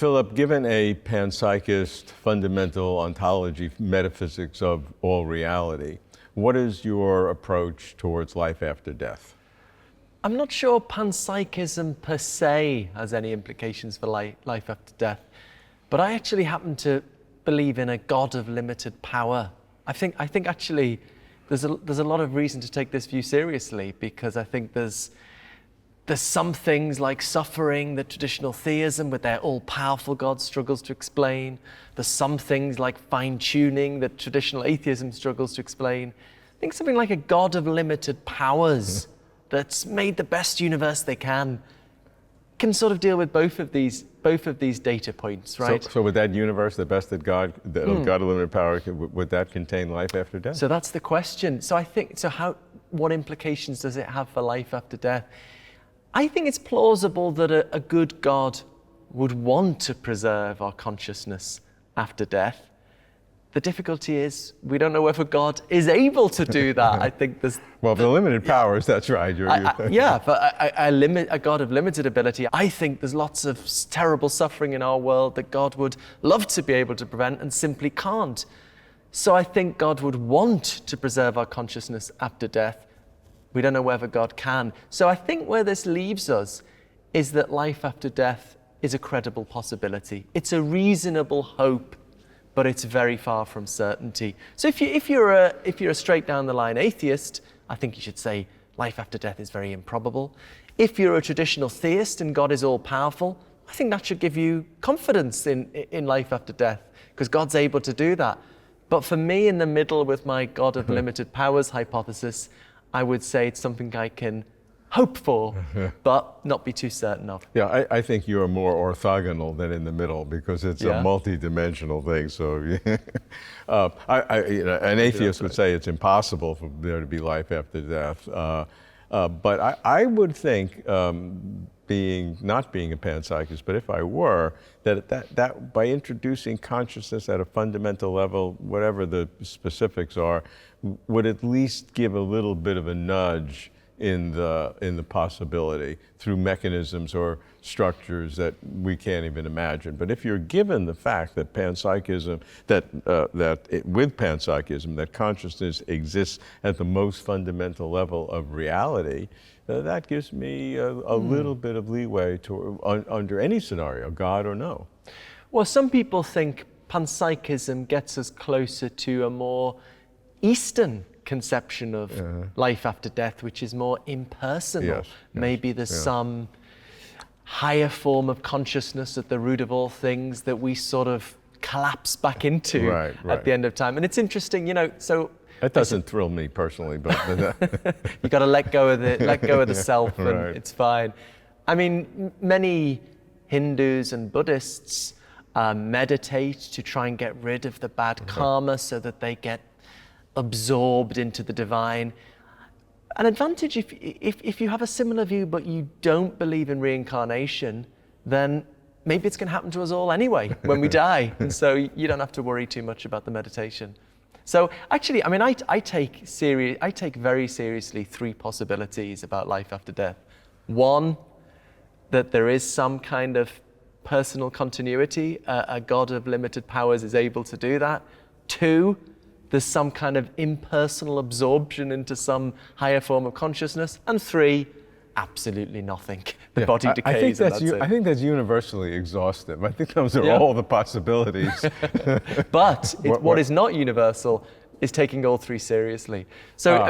Philip, given a panpsychist fundamental ontology, metaphysics of all reality, what is your approach towards life after death? I'm not sure panpsychism per se has any implications for life after death, but I actually happen to believe in a God of limited power. I think actually there's a lot of reason to take this view seriously, because I think there's some things like suffering that traditional theism with their all-powerful God struggles to explain. There's some things like fine-tuning that traditional atheism struggles to explain. I think something like a God of limited powers that's made the best universe they can sort of deal with both of these data points, right? So with that universe, the best that God of limited power, would that contain life after death? So that's the question. So what implications does it have for life after death? I think it's plausible that a good God would want to preserve our consciousness after death. The difficulty is we don't know whether God is able to do that. I think there's... Well, for the limited powers, that's right. Yeah, for a God of limited ability, I think there's lots of terrible suffering in our world that God would love to be able to prevent and simply can't. So I think God would want to preserve our consciousness after death. We don't know whether God can. So I think where this leaves us is that life after death is a credible possibility. It's a reasonable hope, but it's very far from certainty. So if you're a straight down the line atheist, I think you should say life after death is very improbable. If you're a traditional theist and God is all powerful, I think that should give you confidence in life after death, because God's able to do that. But for me, in the middle with my God of limited powers hypothesis, I would say it's something I can hope for, but not be too certain of. Yeah, I think you're more orthogonal than in the middle, because it's a multi-dimensional thing. So, an atheist would say it's impossible for there to be life after death. But I would think, not being a panpsychist, but if I were, that by introducing consciousness at a fundamental level, whatever the specifics are, would at least give a little bit of a nudge in the possibility through mechanisms or structures that we can't even imagine. But if you're given the fact that panpsychism, with panpsychism, that consciousness exists at the most fundamental level of reality, that gives me a little bit of leeway under any scenario, God or no. Well, some people think panpsychism gets us closer to a more Eastern conception of life after death, which is more impersonal. Yes, Maybe there's some higher form of consciousness at the root of all things that we sort of collapse back into at the end of time. And it's interesting, so that doesn't thrill me personally, but you got to let go of the self, and it's fine. I mean, many Hindus and Buddhists meditate to try and get rid of the bad karma so that they get absorbed into the divine. An advantage if you have a similar view but you don't believe in reincarnation, then maybe it's going to happen to us all anyway when we die, and so you don't have to worry too much about the meditation. So actually, I mean, I take very seriously three possibilities about life after death. One, that there is some kind of personal continuity, a God of limited powers is able to do that. Two, there's some kind of impersonal absorption into some higher form of consciousness. And three, absolutely nothing. The body decays. I think that's universally exhaustive. I think those are all the possibilities. But what is not universal is taking all three seriously. So,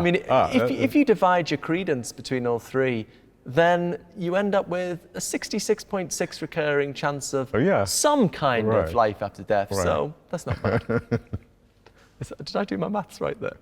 if you divide your credence between all three, then you end up with a 66.6 recurring chance of some kind of life after death. So that's not bad. Did I do my maths right there?